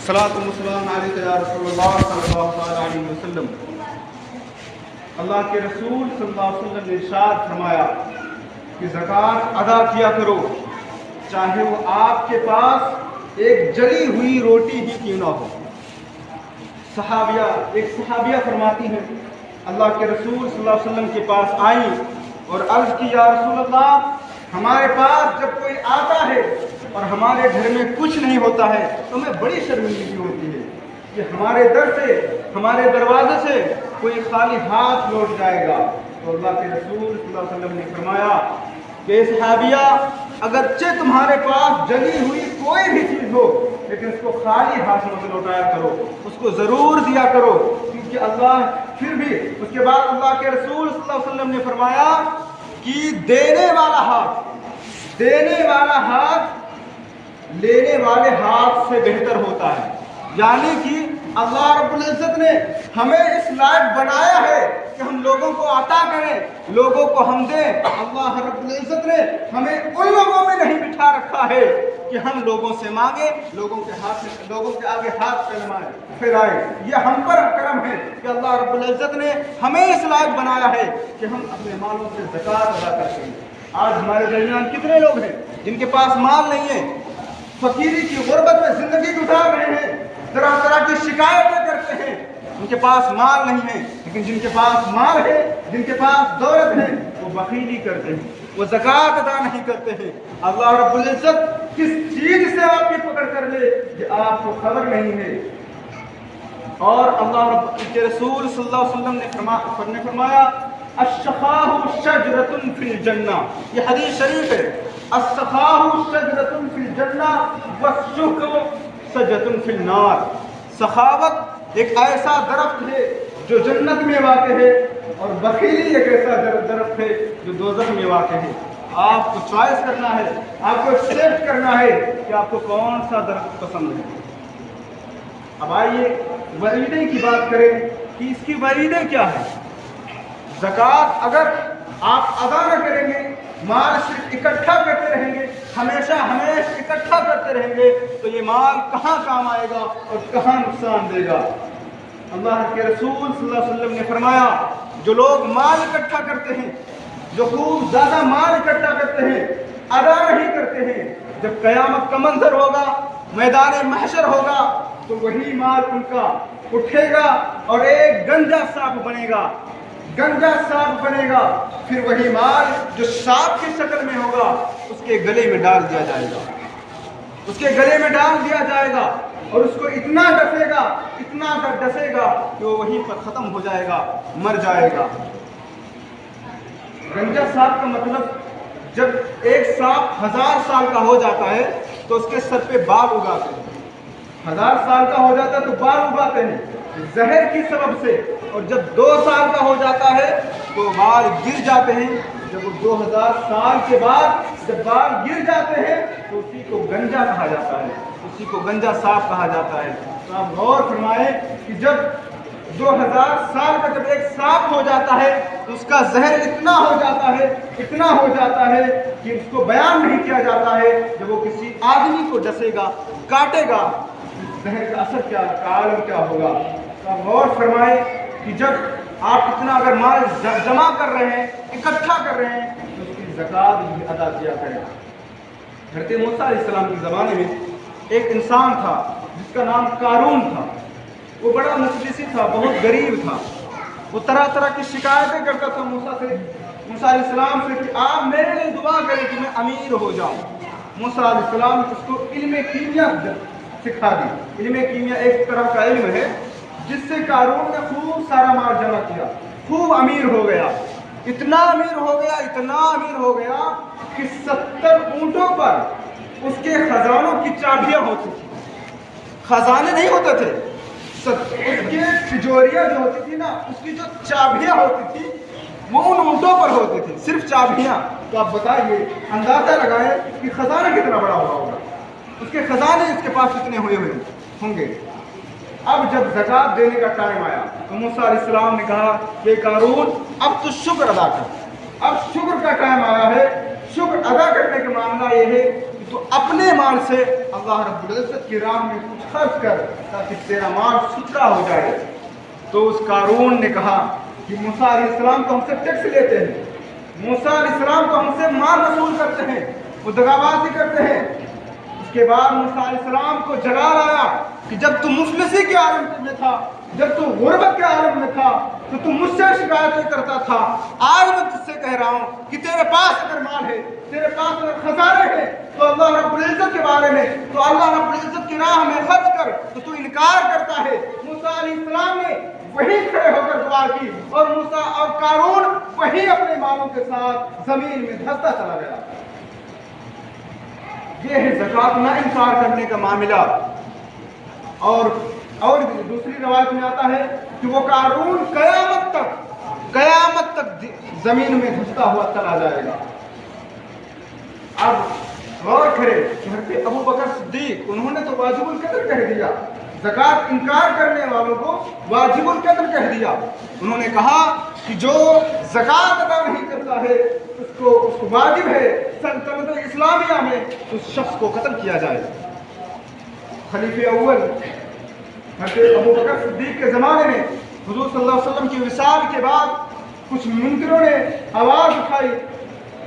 الصلاۃ والسلام علیک یا رسول اللہ صلی اللہ علیہ وسلم۔ اللہ کے رسول صلی اللہ علیہ وسلم نے ارشاد فرمایا کہ زکوٰۃ ادا کیا کرو، چاہے وہ آپ کے پاس ایک جلی ہوئی روٹی ہی کیوں نہ ہو۔ ایک صحابیہ فرماتی ہیں اللہ کے رسول صلی اللہ علیہ وسلم کے پاس آئیں اور عرض کی، یا رسول اللہ، ہمارے پاس جب کوئی آتا ہے اور ہمارے گھر میں کچھ نہیں ہوتا ہے تو ہمیں بڑی شرمندگی ہوتی ہے کہ ہمارے در سے، ہمارے دروازے سے کوئی خالی ہاتھ لوٹ جائے گا۔ تو اللہ کے رسول صلی اللہ علیہ وسلم نے فرمایا کہ صحابیہ، اگرچہ تمہارے پاس جلی ہوئی کوئی بھی چیز ہو لیکن اس کو خالی ہاتھ مت لوٹایا کرو، اس کو ضرور دیا کرو، کیونکہ اللہ پھر بھی اس کے بعد اللہ کے رسول صلی اللہ علیہ وسلم نے فرمایا کہ دینے والا ہاتھ لینے والے ہاتھ سے بہتر ہوتا ہے۔ یعنی کہ اللہ رب العزت نے ہمیں اس لائق بنایا ہے کہ ہم لوگوں کو عطا کریں، لوگوں کو ہم دیں۔ اللہ رب العزت نے ہمیں ان لوگوں میں نہیں بٹھا رکھا ہے کہ ہم لوگوں سے مانگیں، لوگوں کے آگے ہاتھ پھیلائیں۔ یہ ہم پر کرم ہے کہ اللہ رب العزت نے ہمیں اس لائق بنایا ہے کہ ہم اپنے مالوں سے زکوٰۃ ادا کرتے ہیں۔ آج ہمارے درمیان کتنے لوگ ہیں جن کے پاس مال نہیں ہے، فقیری کی غربت میں زندگی گزار رہے ہیں، طرح طرح کی شکایتیں کرتے ہیں، ان کے پاس مال نہیں ہے، لیکن جن کے پاس مال ہے، جن کے پاس دولت ہے، وہ بخیلی کرتے ہیں، وہ زکوٰۃ ادا نہیں کرتے ہیں۔ اللہ رب العزت کس چیز سے آپ کی پکڑ کر لے یہ آپ کو خبر نہیں ہے۔ اور اللہ رب کے رسول صلی اللہ علیہ وسلم نے فرمایا السخاء شجرۃ فی الجنہ، یہ حدیث شریف ہے۔ السخاء شجرۃ فی الجنہ والشکر شجرۃ فی النار۔ سخاوت ایک ایسا درخت ہے جو جنت میں واقع ہے، اور بخیلی ایک ایسا درخت ہے جو دوزخ میں واقع ہے۔ آپ کو چوائس کرنا ہے، آپ کو سلیکٹ کرنا ہے کہ آپ کو کون سا درخت پسند ہے۔ اب آئیے وعیدیں کی بات کریں کہ اس کی وعیدیں کیا ہے۔ زکوٰۃ اگر آپ ادا نہ کریں گے، مال صرف اکٹھا کرتے رہیں گے، ہمیشہ اکٹھا کرتے رہیں گے، تو یہ مال کہاں کام آئے گا اور کہاں نقصان دے گا۔ اللہ کے رسول صلی اللہ علیہ وسلم نے فرمایا جو لوگ مال اکٹھا کرتے ہیں، جو خوب زیادہ مال اکٹھا کرتے ہیں، ادا نہیں کرتے ہیں، جب قیامت کا منظر ہوگا، میدان محشر ہوگا، تو وہی مال ان کا اٹھے گا اور ایک گنجا سانپ بنے گا، پھر وہی مال جو سانپ کی شکل میں ہوگا اس کے گلے میں ڈال دیا جائے گا، اور اس کو اتنا ڈسے گا کہ وہ وہیں پر ختم ہو جائے گا، مر جائے گا۔ گنجا سانپ کا مطلب جب ایک سانپ 1000 سال کا ہو جاتا ہے تو اس کے سر پہ بال اگاتے ہیں، 1000 سال کا ہو جاتا ہے تو بال اگاتے ہیں زہر کی سبب سے، اور جب 2 سال کا ہو جاتا ہے تو بال گر جاتے ہیں۔ جب وہ 2000 سال کے بعد جب بال گر جاتے ہیں تو اسی کو گنجا کہا جاتا ہے، اسی کو گنجا سانپ کہا جاتا ہے۔ تو آپ غور فرمائیں کہ جب 2000 سال کا جب ایک سانپ ہو جاتا ہے تو اس کا زہر اتنا ہو جاتا ہے کہ اس کو بیان نہیں کیا جاتا ہے۔ جب وہ کسی آدمی کو ڈسے گا، کاٹے گا، زہر کا اثر کیا، عالم کیا ہوگا۔ تو آپ غور فرمائیں کہ جب آپ اتنا اگر مال جمع کر رہے ہیں، اکٹھا کر رہے ہیں، تو اس کی زکوٰۃ بھی ادا کیا کریں۔ حضرت موسیٰ علیہ السلام کے زمانے میں ایک انسان تھا جس کا نام قارون تھا۔ وہ بڑا مفلسی تھا، بہت غریب تھا۔ وہ طرح طرح کی شکایتیں کرتا تھا موسیٰ علیہ السلام سے کہ آپ میرے لیے دعا کریں کہ میں امیر ہو جاؤں۔ موسیٰ علیہ السلام نے اس کو علم کیمیا سکھا دی۔ علم کیمیا ایک طرح کا علم ہے جس سے قارون نے خوب سارا مال جمع کیا، خوب امیر ہو گیا، اتنا امیر ہو گیا کہ 70 اونٹوں پر اس کے خزانوں کی چابیاں ہوتی تھی۔ خزانے نہیں ہوتے تھے، اس کے تجوریاں جو ہوتی تھی نا، اس کی جو چابیاں ہوتی تھی وہ ان اونٹوں پر ہوتی تھی، صرف چابیاں۔ تو آپ بتائیے، اندازہ لگائیں کہ خزانہ کتنا بڑا ہوا ہوگا، اس کے خزانے اس کے پاس کتنے ہوئے ہوں گے۔ اب جب زکوٰۃ دینے کا ٹائم آیا تو موسیٰ علیہ السلام نے کہا کہ قارون اب تو شکر ادا کر، اب شکر کا ٹائم آیا ہے۔ شکر ادا کرنے کا معاملہ یہ ہے کہ تو اپنے مال سے اللہ رب العزت کی راہ میں کچھ خرچ کر تاکہ تیرا مال ستھرا ہو جائے۔ تو اس قارون نے کہا کہ موسیٰ علیہ السلام تو ہم سے ٹیکس لیتے ہیں، موسیٰ علیہ السلام تو ہم سے مال وصول کرتے ہیں، وہ دغابازی کرتے ہیں۔ اس کے بعد موسیٰ علیہ السلام کو جلال آیا کہ جب تو مفلسی کے عالم میں تھا، جب تو غربت کے عالم میں تھا تو تم مجھ سے شکایتیں کرتا تھا، آج میں تجھ سے کہہ رہا ہوں کہ تیرے پاس اگر مال ہے، تیرے پاس اگر خزانے ہیں تو اللہ رب العزت کے بارے میں، تو اللہ رب العزت کی راہ میں خرچ کر، تو انکار کرتا ہے۔ موسیٰ علیہ السلام نے وہی کھڑے ہو کر دعا کی اور موسیٰ اور قارون وہی اپنے مالوں کے ساتھ زمین میں دھستا چلا گیا۔ یہ ہے زکوٰۃ نہ انکار کرنے کا معاملہ۔ اور دوسری روایت میں آتا ہے کہ وہ قارون قیامت تک زمین میں دھستا ہوا چلا جائے گا۔ اب غور کریں کہ حضرت ابو بکر صدیق انہوں نے تو واجب القدر کہہ دیا، زکوٰۃ انکار کرنے والوں کو واجب القدر کہہ دیا۔ انہوں نے کہا کہ جو زکوٰۃ ادا نہیں کرتا ہے اس کو واجب ہے سلطنت اسلامیہ میں اس شخص کو قتل کیا جائے۔ خلیفہ اول حضرت ابو بکر صدیق کے زمانے میں حضور صلی اللہ علیہ وسلم کی وصال کے بعد کچھ منکروں نے آواز اٹھائی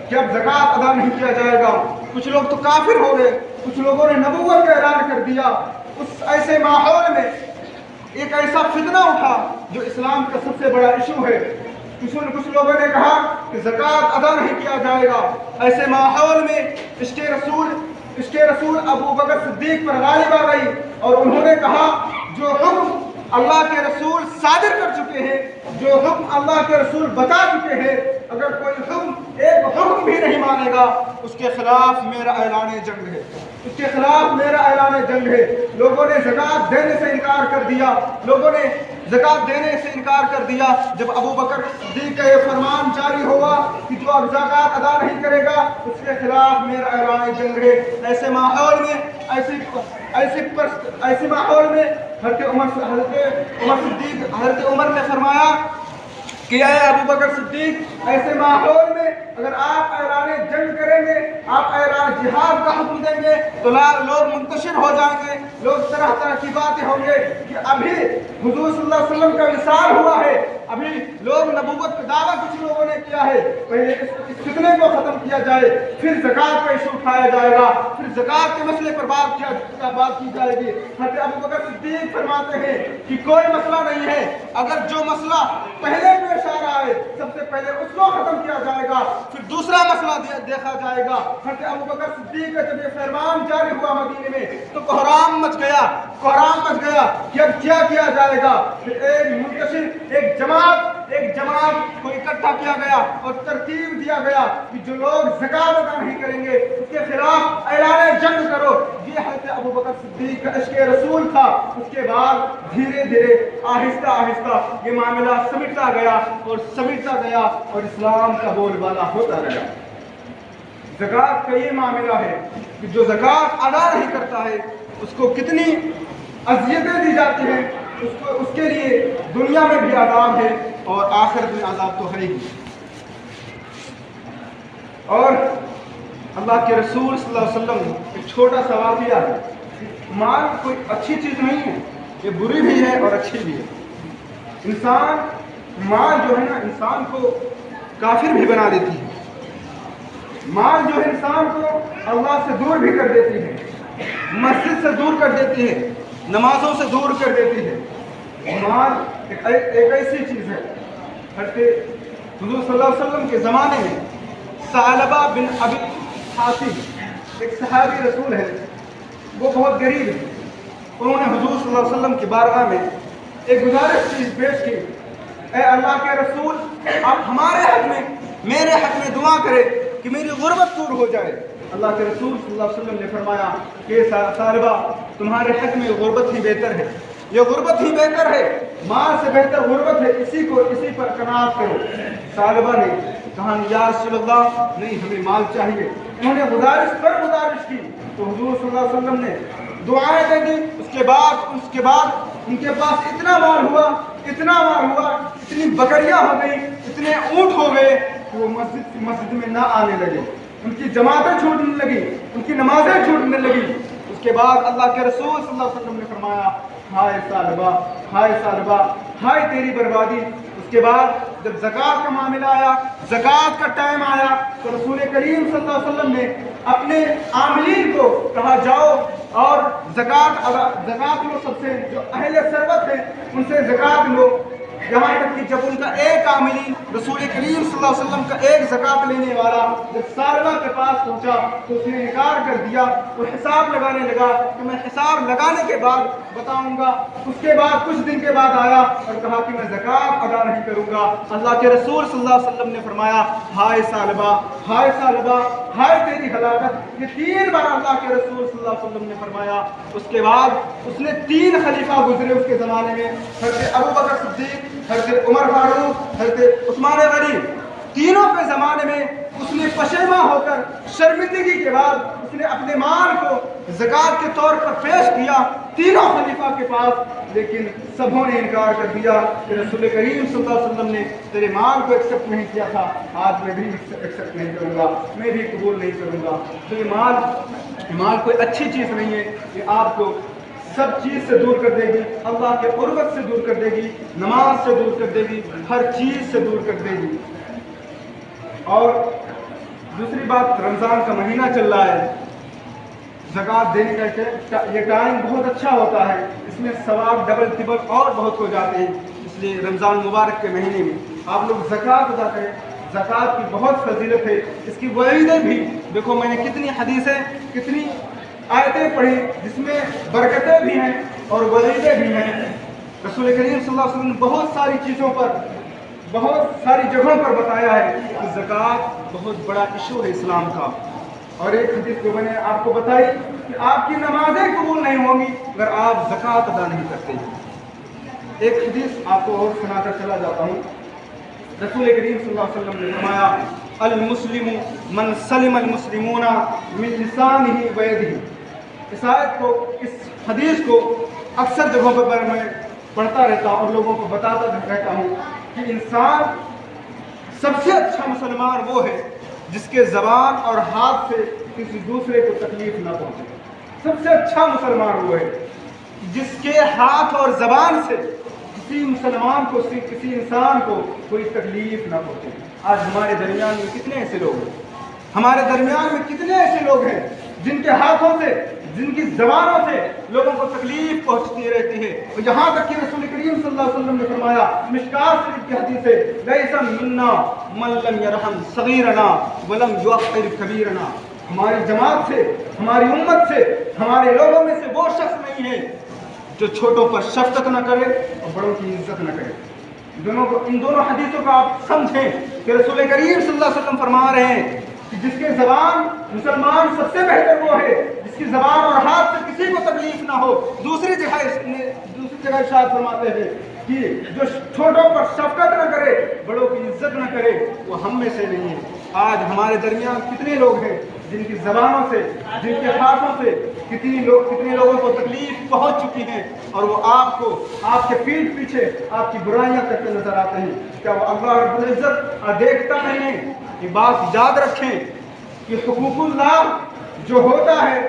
کہ اب زکوٰۃ ادا نہیں کیا جائے گا۔ کچھ لوگ تو کافر ہو گئے، کچھ لوگوں نے نبوت کا اعلان کر دیا۔ اس ایسے ماحول میں ایک ایسا فتنہ اٹھا جو اسلام کا سب سے بڑا ایشو ہے۔ کچھ لوگوں نے کہا کہ زکوٰۃ ادا نہیں کیا جائے گا۔ ایسے ماحول میں عشق رسول ابو بکر صدیق پر غالب آ گئی اور انہوں نے کہا جو حکم اللہ کے رسول صادر کر چکے ہیں، جو حکم اللہ کے رسول بتا چکے ہیں، اگر کوئی ایک حکم بھی نہیں مانے گا اس کے خلاف میرا اعلان جنگ ہے، اس کے خلاف میرا اعلان جنگ ہے۔ لوگوں نے زکوٰۃ دینے سے انکار کر دیا، لوگوں نے زکوٰۃ دینے سے انکار کر دیا۔ جب ابو بکر صدیق کا یہ فرمان جاری ہوا کہ جو اب زکوٰۃ ادا نہیں کرے گا اس کے خلاف میرا اعلان جنگ ہے، ایسے ماحول میں حضرت عمر نے فرمایا کہ اے ابو بکر صدیق، ایسے ماحول میں اگر آپ اعلان جنگ کریں گے، آپ اعلان جہاد کا حکم دیں گے تو لوگ منتشر ہو جائیں گے، لوگ طرح طرح کی باتیں ہوں گے کہ ابھی حضور صلی اللہ علیہ وسلم کا وصال ہوا ہے، ابھی لوگ نبوت کا دعویٰ کچھ لوگوں نے کیا ہے، پہلے اس فتنے کو ختم کیا جائے، پھر زکوٰۃ کا ایشو اٹھایا جائے گا، پھر زکوٰۃ کے مسئلے پر بات کی جائے گی۔ حضرت ابو بکر صدیق فرماتے ہیں کہ کوئی مسئلہ نہیں ہے، اگر جو مسئلہ پہلے پیش آ رہا ہے سب سے پہلے اس کو ختم کیا جائے گا، پھر دوسرا مسئلہ دیکھا جائے گا۔ حضرت ابو بکر صدیق کا جب یہ فرمان جاری ہوا مدینے میں تو کوہرام مچ گیا کہ اب کیا کیا جائے گا۔ پھر ایک جماعت کو اکٹھا کیا گیا اور ترتیب دیا گیا کہ جو لوگ زکوٰۃ ادا نہیں کریں گے اس کے خلاف اعلان جنگ کرو۔ یہ حضرت ابو بکر صدیق کا عشق رسول تھا۔ اس کے بعد دھیرے دھیرے آہستہ یہ معاملہ سمٹتا گیا اور اسلام کا بول بالا ہوتا رہا۔ زکوٰۃ کا یہ معاملہ ہے کہ جو زکوٰۃ ادا نہیں کرتا ہے اس کو کتنی اذیتیں دی جاتی ہیں، اس کے لیے دنیا میں بھی عذاب ہے اور آخرت میں عذاب تو ہے ہی۔ اور اللہ کے رسول صلی اللہ علیہ وسلم ایک چھوٹا سا واقعہ ہے۔ مال کوئی اچھی چیز نہیں ہے، یہ بری بھی ہے اور اچھی بھی ہے۔ مال جو ہے نا انسان کو کافر بھی بنا دیتی ہے، مال جو ہے انسان کو اللہ سے دور بھی کر دیتی ہے، مسجد سے دور کر دیتی ہے، نمازوں سے دور کر دیتی ہے۔ مال ایک ایسی چیز ہے۔ حضرت حضور صلی اللہ علیہ وسلم کے زمانے میں ثعلبہ بن ابی حاتم ایک صحابی رسول ہے، وہ بہت غریب ہے۔ انہوں نے حضور صلی اللہ علیہ وسلم کی بارگاہ میں ایک گزارش چیز پیش کی، اے اللہ کے رسول، آپ ہمارے حق میں میرے حق میں دعا کرے کہ میری غربت دور ہو جائے۔ اللہ کے رسول صلی اللہ علیہ وسلم نے فرمایا کہ ثعلبہ، تمہارے حق میں غربت ہی بہتر ہے، یہ غربت ہی بہتر ہے، مال سے بہتر غربت ہے، اسی پر قناعت کرو۔ ثعلبہ نے کہا یا رسول اللہ، نہیں، ہمیں مال چاہیے۔ انہوں نے گزارش کی تو حضور صلی اللہ علیہ وسلم نے دعائیں دے دی۔ اس کے بعد ان کے پاس اتنا مال ہوا، اتنی بکریاں ہو گئی، اتنے اونٹ ہو گئے کہ وہ مسجد میں نہ آنے لگے۔ ان کی جماعتیں چھوٹنے لگی، ان کی نمازیں چھوٹنے لگی۔ اس کے بعد اللہ کے رسول صلی اللہ علیہ وسلم نے فرمایا ہائے ثعلبہ، ہائے ثعلبہ، ہائے تیری بربادی۔ اس کے بعد جب زکوٰۃ کا معاملہ آیا، زکوٰۃ کا ٹائم آیا، تو رسول کریم صلی اللہ علیہ وسلم نے اپنے عاملین کو کہا جاؤ اور زکوٰۃ لو، سب سے جو اہل ثروت ہیں ان سے زکوٰۃ لو۔ یہاں تک کہ جب ان کا ایک عاملی رسول کریم صلی اللہ علیہ وسلم کا ایک زکوٰۃ لینے والا جب ثعلبہ کے پاس پہنچا تو اس نے انکار کر دیا۔ وہ حساب لگانے لگا کہ میں حساب لگانے کے بعد بتاؤں گا۔ اس کے بعد کچھ دن کے بعد آیا اور کہا کہ میں زکوٰۃ ادا نہیں کروں گا۔ اللہ کے رسول صلی اللہ علیہ وسلم نے فرمایا ہائے ثعلبہ، ہائے ثعلبہ، ہائے تیری ہلاکت۔ یہ 3 بار اللہ کے رسول صلی اللہ علیہ وسلم نے فرمایا۔ اس کے بعد اس نے 3 خلیفہ گزرے اس کے زمانے میں، حضرت ابوبکر صدیق، حضرت عمر فاروق، حضرت عثمان غنی۔ تینوں کے زمانے میں اس نے پشیماں ہو کر شرمندگی کے بعد اس نے اپنے مال کو زکوٰۃ کے طور پر پیش کیا تینوں خلیفہ کے پاس، لیکن سبوں نے انکار کر دیا کہ رسول کریم صلی اللہ علیہ وسلم نے تیرے مال کو ایکسیپٹ نہیں کیا تھا، آج میں بھی ایکسیپٹ نہیں کروں گا، میں بھی قبول نہیں کروں گا۔ تو یہ مال کوئی اچھی چیز نہیں ہے، یہ آپ کو سب چیز سے دور کر دے گی، اللہ کے قربت سے دور کر دے گی، نماز سے دور کر دے گی، ہر چیز سے دور کر دے گی۔ اور دوسری بات، رمضان کا مہینہ چل رہا ہے، زکوٰۃ دینے کا یہ ٹائم بہت اچھا ہوتا ہے، اس میں ثواب ڈبل ٹربل اور بہت ہو جاتے ہیں۔ اس لیے رمضان مبارک کے مہینے میں آپ لوگ زکوٰۃ ادا کریں۔ زکوٰۃ کی بہت فضیلت ہے، اس کی وعیدیں بھی دیکھو، میں نے کتنی حدیثیں، کتنی آیتیں پڑھی جس میں برکتیں بھی ہیں اور وعیدیں بھی ہیں۔ رسول کریم صلی اللہ علیہ وسلم نے بہت ساری چیزوں پر، بہت ساری جگہوں پر بتایا ہے کہ زکوٰۃ بہت بڑا ایشو ہے اسلام کا۔ اور ایک حدیث جو میں نے آپ کو بتائی کہ آپ کی نمازیں قبول نہیں ہوں گی اگر آپ زکوٰۃ ادا نہیں کرتے۔ ایک حدیث آپ کو اور سنا کر چلا جاتا ہوں۔ رسول کریم صلی اللہ علیہ وسلم نے فرمایا المسلم من سلم المسلمون من لسانہ و یدہ۔ اس آیت کو، اس حدیث کو اکثر جگہوں پر میں پڑھتا رہتا ہوں اور لوگوں کو بتاتا رہتا ہوں کہ انسان سب سے اچھا مسلمان وہ ہے جس کے زبان اور ہاتھ سے کسی دوسرے کو تکلیف نہ پہنچے۔ سب سے اچھا مسلمان وہ ہے جس کے ہاتھ اور زبان سے کسی مسلمان کو، کسی انسان کو کوئی تکلیف نہ پہنچے۔ آج ہمارے درمیان میں کتنے ایسے لوگ ہیں، ہمارے درمیان میں کتنے ایسے لوگ ہیں جن کے ہاتھوں سے، جن کی زبانوں سے لوگوں کو تکلیف پہنچتی رہتی ہے۔ اور یہاں تک کہ رسول کریم صلی اللہ علیہ وسلم نے فرمایا، مشکوٰۃ شریف کی حدیث ہے، لیس منا من لم یرحم صغیرنا ولم یوقر کبیرنا۔ ہماری جماعت سے، ہماری امت سے، ہمارے لوگوں میں سے وہ شخص نہیں ہے جو چھوٹوں پر شفقت نہ کرے اور بڑوں کی عزت نہ کرے۔ ان دونوں حدیثوں کا آپ سمجھیں کہ رسول کریم صلی اللہ علیہ وسلم فرما رہے ہیں کہ جس کے زبان، مسلمان سب سے بہتر وہ ہے جس کی زبان اور ہاتھ سے کسی کو تکلیف نہ ہو۔ دوسری جگہ ارشاد فرماتے ہیں کہ جو چھوٹوں پر شفقت نہ کرے، بڑوں کی عزت نہ کرے، وہ ہم میں سے نہیں ہے۔ آج ہمارے درمیان کتنے لوگ ہیں جن کی زبانوں سے، جن کے ہاتھوں سے کتنے لوگوں کو تکلیف پہنچ چکی ہے، اور وہ آپ کو، آپ کے پیٹھ پیچھے آپ کی برائیاں کرتے نظر آتے ہیں۔ کیا وہ اللہ رب العزت دیکھتا نہیں ہے؟ یہ بات یاد رکھیں کہ حقوق اللہ جو ہوتا ہے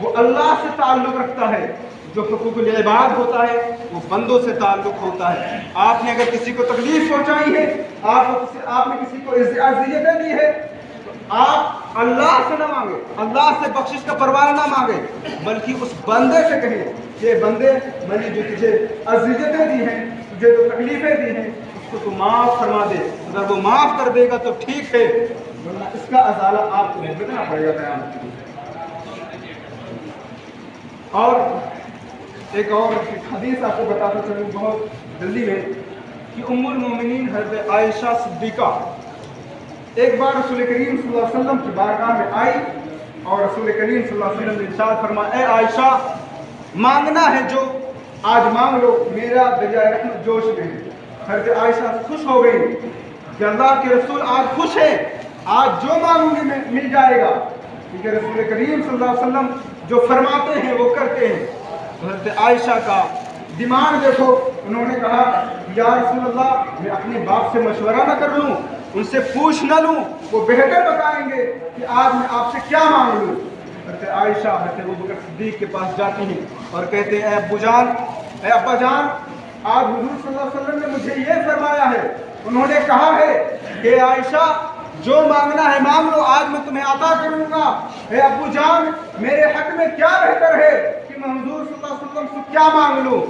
وہ اللہ سے تعلق رکھتا ہے، جو حقوق العباد ہوتا ہے وہ بندوں سے تعلق ہوتا ہے۔ آپ نے اگر کسی کو تکلیف پہنچائی ہے، آپ نے کسی کو اذیتیں دی ہے، تو آپ اللہ سے نہ مانگے، اللہ سے بخشش کا پروانہ نہ مانگے، بلکہ اس بندے سے کہیں کہ بندے، میں نے جو تجھے اذیتیں دی ہیں، تجھے جو تکلیفیں دی ہیں، اس کو تو معاف فرما دے۔ اگر وہ معاف کر دے گا تو ٹھیک ہے، ورنہ اس کا ازالہ آپ کو بھگتنا پڑے گا قیامت کے دن۔ اور ایک اور حدیث آپ کو بتاتا چلوں بہت جلدی میں کہ ام المومنین حضرت عائشہ صدیقہ ایک بار رسول کریم صلی اللہ علیہ وسلم کی بارگاہ میں آئی اور رسول کریم صلی اللہ علیہ وسلم نے ارشاد فرمایا، اے عائشہ، مانگنا ہے جو آج مانگ لو، میرا دریائے رحمت جوش میں ہے۔ حضرت عائشہ خوش ہو گئی کہ اللہ کے رسول آج خوش ہے، آج جو مانگوں گی میں مل جائے گا، کیونکہ رسول کریم صلی اللہ علیہ وسلم جو فرماتے ہیں وہ کرتے ہیں۔ حضرت عائشہ کا ڈیمانڈ دیکھو، انہوں نے کہا یا رسول اللہ، میں اپنے باپ سے مشورہ نہ کر لوں؟ ان سے پوچھ نہ لوں، وہ بہتر بتائیں گے کہ آج میں آپ سے کیا مانگ لوں۔ حضرت عائشہ حضرت ابوبکر صدیق کے پاس جاتی ہیں اور کہتے ہیں اے ابو جان، اے ابا جان، آج حضور صلی اللہ علیہ وسلم نے مجھے یہ فرمایا ہے، انہوں نے کہا ہے کہ عائشہ جو مانگنا ہے مانگ لو، آج میں تمہیں عطا کروں گا۔ اے ابو جان، میرے حق میں کیا بہتر ہے کہ میں حضور صلی اللہ علیہ وسلم سے کیا مانگ لوں؟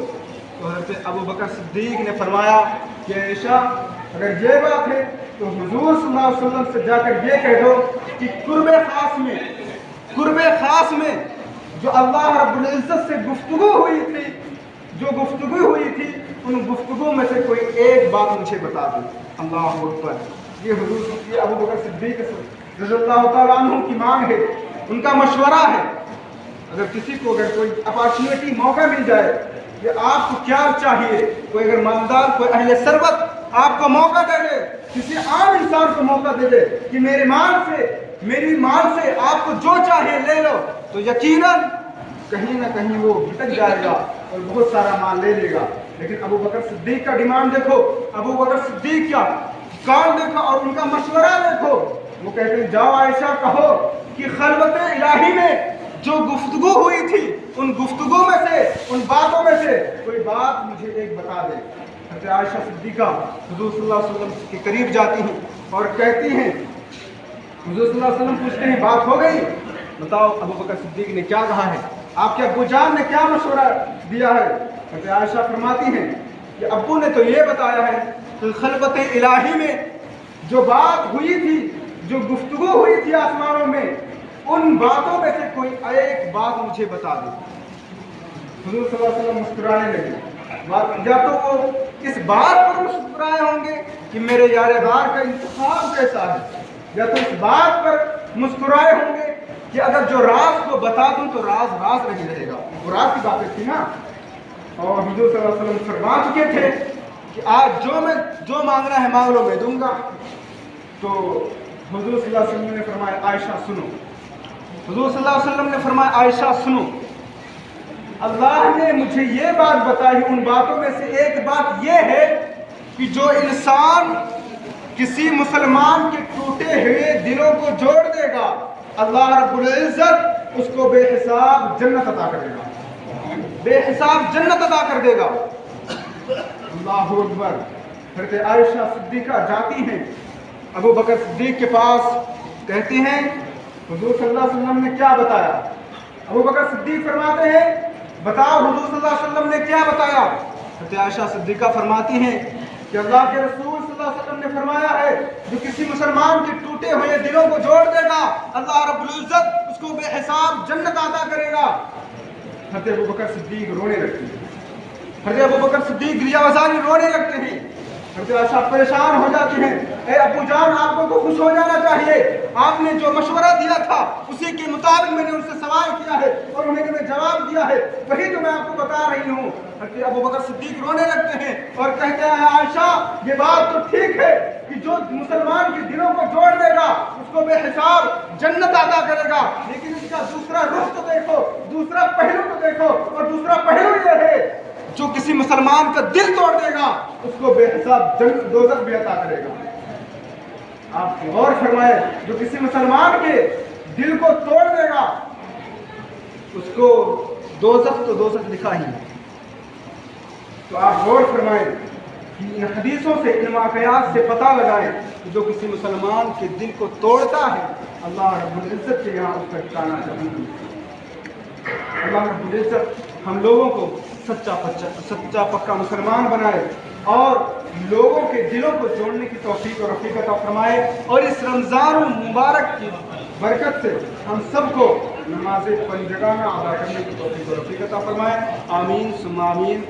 تو حضرت ابوبکر صدیق نے فرمایا کہ عائشہ اگر یہ بات ہے تو حضور صلی اللہ علیہ وسلم سے جا کر یہ کہہ دو کہ قرب خاص میں جو اللہ رب العزت سے گفتگو ہوئی تھی ان گفتگو میں سے کوئی ایک بات مجھے بتا دو۔ اللہ اکبر! یہ حضور یہ ابوبکر صدیق رضی اللہ تعالیٰ عنہ کی مانگ ہے، ان کا مشورہ ہے۔ اگر کسی کو اگر کوئی اپارچونیٹی موقع مل جائے کہ آپ کو کیا چاہیے، کوئی اگر مالدار کوئی اہل ثروت آپ کو موقع دے دے، کسی عام انسان کو موقع دے دے کہ میری مال سے آپ کو جو چاہیے لے لو، تو یقیناً کہیں نہ کہیں وہ بھٹک جائے گا اور بہت سارا مال لے لے گا۔ لیکن ابوبکر صدیق کا ڈیمانڈ دیکھو، ابوبکر صدیق کیا کام دیکھو اور ان کا مشورہ دیکھو۔ وہ کہتے ہیں جاؤ عائشہ کہو کہ خلوت الہی میں جو گفتگو ہوئی تھی ان گفتگو میں سے ان باتوں میں سے کوئی بات مجھے ایک بتا دے۔ حضرت عائشہ صدیقہ حضور صلی اللہ علیہ وسلم کے قریب جاتی ہیں اور کہتی ہیں، حضور صلی اللہ علیہ وسلم پوچھتے ہیں بات ہو گئی؟ بتاؤ ابوبکر صدیق نے کیا کہا ہے، آپ کے ابو جان نے کیا مشورہ دیا ہے؟ حضرت عائشہ فرماتی ہیں کہ ابو نے تو یہ بتایا ہے کہ خلوت الہی میں جو بات ہوئی تھی، جو گفتگو ہوئی تھی آسمانوں میں، ان باتوں میں سے کوئی ایک بات مجھے بتا دو۔ حضور صلی اللہ علیہ وسلم مسکرانے لگے۔ یا تو وہ اس بات پر مسکرائے ہوں گے کہ میرے یار غار کا انتخاب کیسا ہے، یا تو اس بات پر مسکرائے ہوں گے کہ اگر جو راز کو بتا دوں تو راز نہیں رہے گا۔ وہ راز کی باتیں تھی نا، اور حضور صلی اللہ علیہ وسلم فرما چکے تھے کہ آج جو مانگنا ہے مانگ لو میں دوں گا۔ تو حضور صلی اللہ علیہ وسلم نے فرمایا عائشہ سنو، حضور صلی اللہ علیہ وسلم نے فرمایا عائشہ سنو، اللہ نے مجھے یہ بات بتائی، ان باتوں میں سے ایک بات یہ ہے کہ جو انسان کسی مسلمان کے ٹوٹے ہوئے دلوں کو جوڑ دے گا، اللہ رب العزت اس کو بے حساب جنت عطا کرے گا، بے حساب جنت عطا کر دے گا۔ اللہ اکبر! حضرت عائشہ صدیقہ جاتی ہیں ابوبکر صدیق کے پاس، کہتی ہیں حضور صلی اللہ علیہ وسلم نے کیا بتایا؟ ابوبکر صدیق فرماتے ہیں بتاؤ حضور صلی اللہ علیہ وسلم نے کیا بتایا؟ حضرت عائشہ صدیقہ فرماتی ہیں کہ اللہ کے رسول صلی اللہ علیہ وسلم نے فرمایا ہے جو کسی مسلمان کے ٹوٹے ہوئے دلوں کو جوڑ دے گا، اللہ رب العزت اس کو بے حساب جنت عطا کرے گا۔ حضرت ابوبکر صدیق رونے لگتے ہیں، حضرت ابوبکر صدیق ریاضانی رونے لگتے ہیں۔ حضرت عائشہ پریشان ہو جاتی ہیں، اے ابو جان آپ کو تو خوش ہو جانا چاہیے، آپ نے جو مشورہ دیا تھا اسی کے مطابق میں نے ان سے سوال کیا ہے اور انہیں جو جواب دیا ہے وہی تو میں آپ کو بتا رہی ہوں۔ حضرت ابوبکر صدیق رونے لگتے ہیں اور کہتے ہیں عائشہ یہ بات تو ٹھیک ہے کہ جو مسلمان کے دلوں کو جوڑ دے گا اس کو بے حساب جنت عطا کرے گا، لیکن اس کا دوسرا رخ تو دیکھو، دوسرا پہلو تو دیکھو، اور دوسرا پہلو یہ ہے جو کسی مسلمان کا دل توڑ دے گا اس کو بے حساب دوزخ بھی عطا کرے گا۔ آپ غور فرمائے، جو کسی مسلمان کے دل کو توڑ دے گا اس کو دوزخ لکھا ہی ہے۔ تو آپ غور فرمائیں کہ ان حدیثوں سے ان واقعات سے پتہ لگائیں کہ جو کسی مسلمان کے دل کو توڑتا ہے اللہ رب العزت کے یہاں اس کا ٹھکانہ جہنم ہے۔ اللہ رب العزت ہم لوگوں کو سچا پکا مسلمان بنائے اور لوگوں کے دلوں کو جوڑنے کی توفیق اور رفیق عطا فرمائے، اور اس رمضان المبارک کی برکت سے ہم سب کو نماز پنجگانہ ادا کرنے کی توفیق اور رفیق عطا فرمائے۔ آمین ثم آمین۔